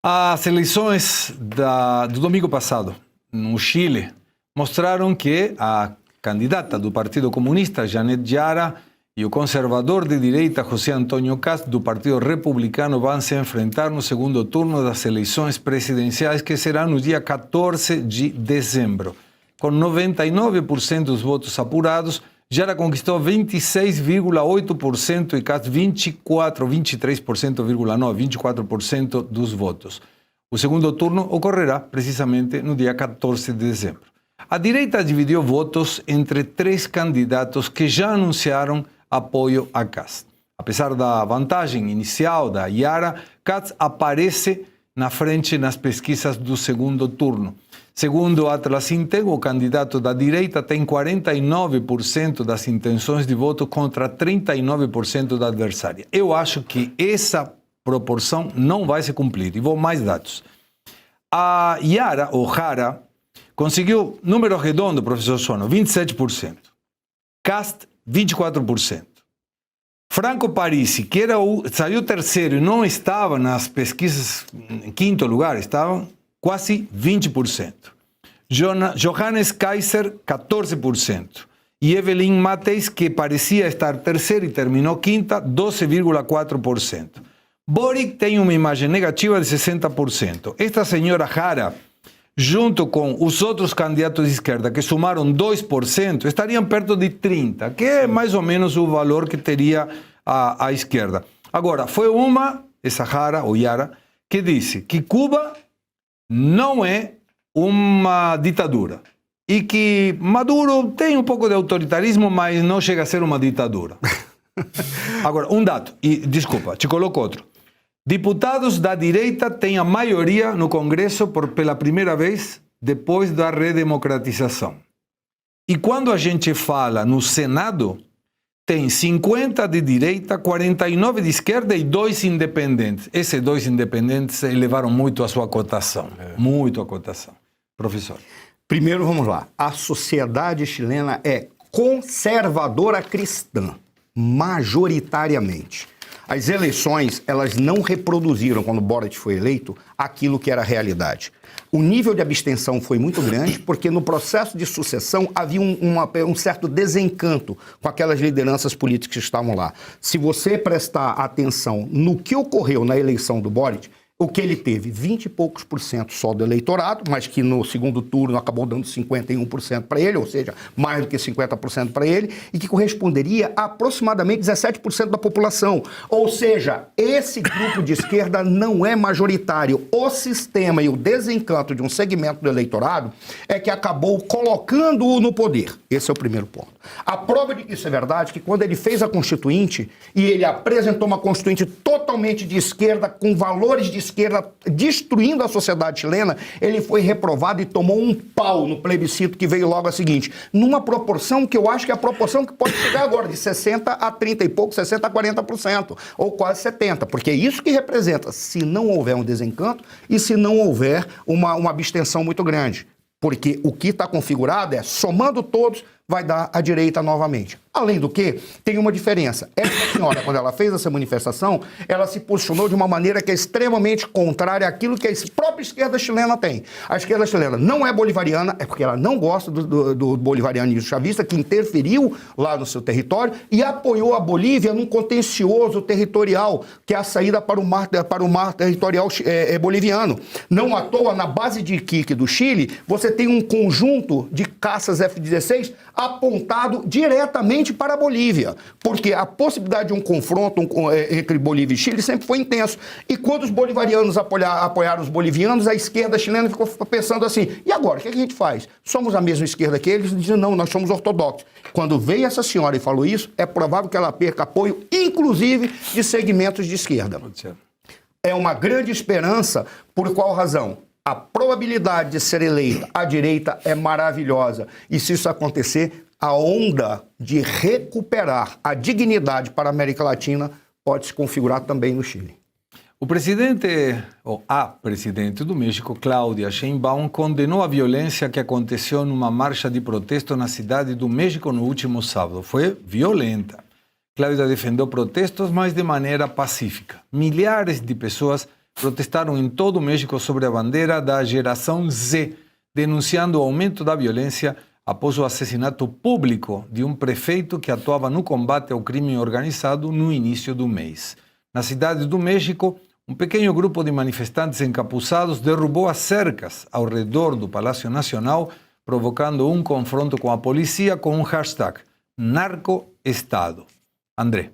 As eleições do domingo passado, no Chile, mostraram que a candidata do Partido Comunista, Janet Jara, e o conservador de direita, José Antonio Kast, do Partido Republicano, vão se enfrentar no segundo turno das eleições presidenciais, que será no dia 14 de dezembro. Com 99% dos votos apurados, Jara conquistou 26,8% e Kast 24% dos votos. O segundo turno ocorrerá precisamente no dia 14 de dezembro. A direita dividiu votos entre três candidatos que já anunciaram apoio a Kast. Apesar da vantagem inicial da Jara, Kast aparece na frente nas pesquisas do segundo turno. Segundo Atlas Integ, o candidato da direita tem 49% das intenções de voto contra 39% da adversária. Eu acho que essa proporção não vai se cumprir. E vou mais dados. A Jara, conseguiu número redondo, professor Sono, 27%. Kast, 24%. Franco Parisi, que saiu terceiro e não estava nas pesquisas em quinto lugar, estavam quase 20%. Johannes Kaiser, 14%. E Evelyn Matthijs, que parecia estar terceiro e terminou quinta, 12,4%. Boric tem uma imagem negativa de 60%. Esta senhora Jara, junto com os outros candidatos de esquerda, que somaram 2%, estariam perto de 30%, que é mais ou menos o valor que teria a esquerda. Agora, foi essa Jara, ou Jara, que disse que Cuba não é uma ditadura e que Maduro tem um pouco de autoritarismo, mas não chega a ser uma ditadura. Agora, um dado, e desculpa, te coloco outro. Deputados da direita têm a maioria no Congresso pela primeira vez depois da redemocratização. E quando a gente fala no Senado, tem 50 de direita, 49 de esquerda e 2 independentes. Esses 2 independentes elevaram muito a sua cotação. Muito a cotação. Professor. Primeiro, vamos lá. A sociedade chilena é conservadora cristã, majoritariamente. As eleições, elas não reproduziram, quando Boric foi eleito, aquilo que era a realidade. O nível de abstenção foi muito grande, porque no processo de sucessão havia um certo desencanto com aquelas lideranças políticas que estavam lá. Se você prestar atenção no que ocorreu na eleição do Boric, o que ele teve 20 e poucos % só do eleitorado, mas que no segundo turno acabou dando 51% para ele, ou seja, mais do que 50% para ele, e que corresponderia a aproximadamente 17% da população. Ou seja, esse grupo de esquerda não é majoritário. O sistema e o desencanto de um segmento do eleitorado é que acabou colocando-o no poder. Esse é o primeiro ponto. A prova de que isso é verdade é que quando ele fez a Constituinte e ele apresentou uma Constituinte totalmente de esquerda, com valores de esquerda, destruindo a sociedade chilena, ele foi reprovado e tomou um pau no plebiscito que veio logo a seguinte, numa proporção que eu acho que é a proporção que pode chegar agora, de 60 a 30 e pouco, 60 a 40%, ou quase 70%, porque é isso que representa, se não houver um desencanto e se não houver uma abstenção muito grande. Porque o que está configurado é, somando todos, vai dar à direita novamente. Além do que, tem uma diferença. Essa senhora, quando ela fez essa manifestação, ela se posicionou de uma maneira que é extremamente contrária àquilo que a própria esquerda chilena tem. A esquerda chilena não é bolivariana, é porque ela não gosta do bolivarianismo chavista, que interferiu lá no seu território e apoiou a Bolívia num contencioso territorial, que é a saída para o mar territorial boliviano. Não à toa, na base de Iquique do Chile, você tem um conjunto de caças F-16 apontado diretamente para a Bolívia, porque a possibilidade de um confronto entre Bolívia e Chile sempre foi intenso. E quando os bolivarianos apoiaram os bolivianos, a esquerda chilena ficou pensando assim, e agora, o que a gente faz? Somos a mesma esquerda que eles? Dizem, não, nós somos ortodoxos. Quando veio essa senhora e falou isso, é provável que ela perca apoio, inclusive, de segmentos de esquerda. É uma grande esperança, por qual razão? A probabilidade de ser eleita à direita é maravilhosa. E se isso acontecer, a onda de recuperar a dignidade para a América Latina pode se configurar também no Chile. O presidente, ou a presidente do México, Claudia Sheinbaum, condenou a violência que aconteceu numa marcha de protesto na cidade do México no último sábado. Foi violenta. Cláudia defendeu protestos, mas de maneira pacífica. Milhares de pessoas protestaram em todo o México sobre a bandeira da geração Z, denunciando o aumento da violência após o assassinato público de um prefeito que atuava no combate ao crime organizado no início do mês. Na cidade do México, um pequeno grupo de manifestantes encapuzados derrubou as cercas ao redor do Palácio Nacional, provocando um confronto com a polícia com um hashtag #NarcoEstado. André.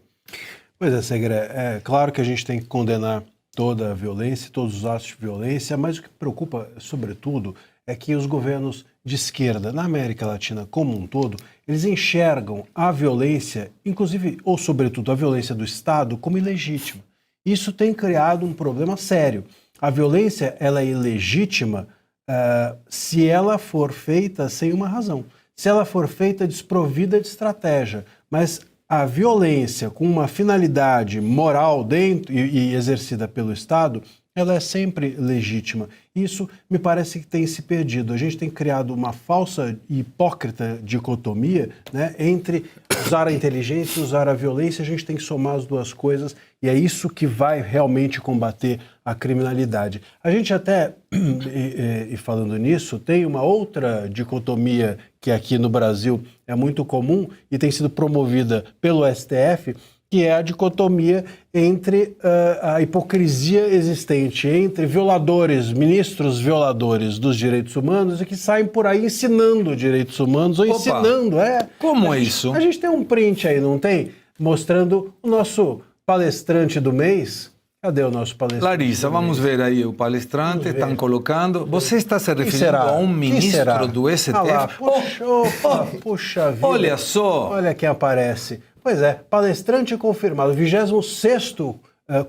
Pois é, Segre, é claro que a gente tem que condenar toda a violência, todos os atos de violência, mas o que preocupa, sobretudo, é que os governos de esquerda na América Latina como um todo, eles enxergam a violência, inclusive, ou sobretudo, a violência do Estado como ilegítima. Isso tem criado um problema sério. A violência, ela é ilegítima se ela for feita sem uma razão, se ela for feita desprovida de estratégia, mas a violência com uma finalidade moral dentro e exercida pelo Estado, ela é sempre legítima. Isso me parece que tem se perdido. A gente tem criado uma falsa e hipócrita dicotomia, né, entre usar a inteligência e usar a violência. A gente tem que somar as duas coisas e é isso que vai realmente combater a criminalidade. A gente até, e falando nisso, tem uma outra dicotomia que aqui no Brasil é muito comum e tem sido promovida pelo STF, que é a dicotomia entre a hipocrisia existente entre violadores, ministros violadores dos direitos humanos e que saem por aí ensinando direitos humanos ou ensinando. Como é isso? A gente tem um print aí, não tem? Mostrando o nosso palestrante do mês. Cadê o nosso palestrante? Larissa, vamos ver aí o palestrante, estão colocando. Você está se referindo a um ministro do STF? Ah lá, puxa vida. Olha só. Olha quem aparece. Pois é, palestrante confirmado, 26º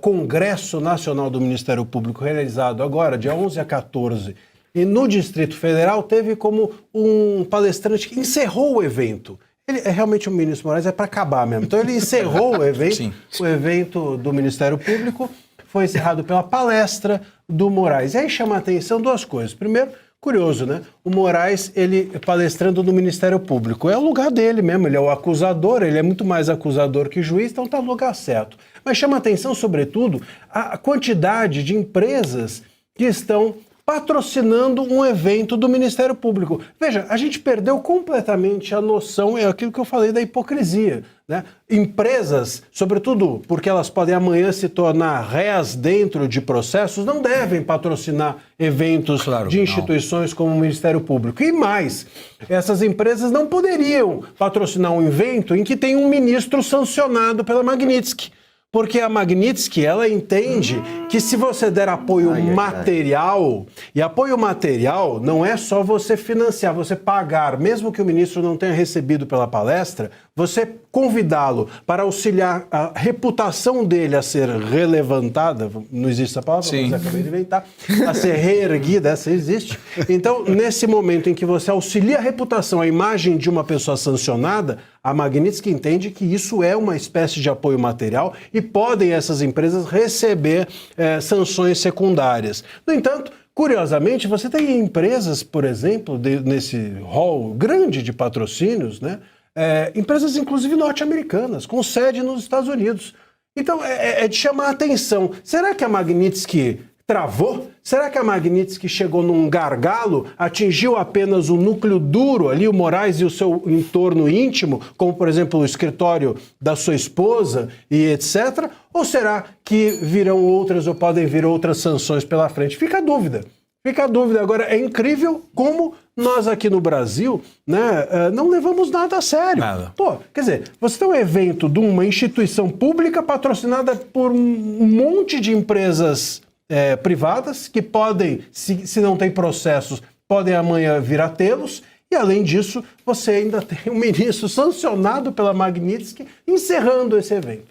Congresso Nacional do Ministério Público, realizado agora, dia 11 a 14, e no Distrito Federal teve como um palestrante que encerrou o evento. Ele é realmente o ministro Moraes, é para acabar mesmo. Então ele encerrou o evento, Sim. O evento do Ministério Público foi encerrado pela palestra do Moraes. E aí chama a atenção duas coisas. Primeiro, curioso, né? O Moraes, ele palestrando no Ministério Público. É o lugar dele mesmo, ele é o acusador, ele é muito mais acusador que juiz, então está no lugar certo. Mas chama a atenção, sobretudo, a quantidade de empresas que estão patrocinando um evento do Ministério Público. Veja, a gente perdeu completamente a noção, é aquilo que eu falei da hipocrisia, né? Empresas, sobretudo porque elas podem amanhã se tornar réis dentro de processos, não devem patrocinar eventos de instituições como o Ministério Público. E mais, essas empresas não poderiam patrocinar um evento em que tem um ministro sancionado pela Magnitsky. Porque a Magnitsky, ela entende que se você der apoio material, e apoio material não é só você financiar, você pagar, mesmo que o ministro não tenha recebido pela palestra, você convidá-lo para auxiliar a reputação dele a ser relevantada, não existe essa palavra, mas eu acabei de inventar, a ser reerguida, essa existe. Então, nesse momento em que você auxilia a reputação, a imagem de uma pessoa sancionada, a Magnitsky entende que isso é uma espécie de apoio material e podem essas empresas receber sanções secundárias. No entanto, curiosamente, você tem empresas, por exemplo, nesse hall grande de patrocínios, né? Empresas inclusive norte-americanas, com sede nos Estados Unidos. Então, é de chamar a atenção. Será que a Magnitsky travou? Será que a Magnitsky chegou num gargalo, atingiu apenas o núcleo duro ali, o Moraes e o seu entorno íntimo, como, por exemplo, o escritório da sua esposa e etc.? Ou será que virão outras ou podem vir outras sanções pela frente? Fica a dúvida. Fica a dúvida. Agora, é incrível como nós aqui no Brasil, né, não levamos nada a sério. Nada. Pô, quer dizer, você tem um evento de uma instituição pública patrocinada por um monte de empresas privadas que podem, se não tem processos, podem amanhã vir a tê-los. E, além disso, você ainda tem um ministro sancionado pela Magnitsky encerrando esse evento.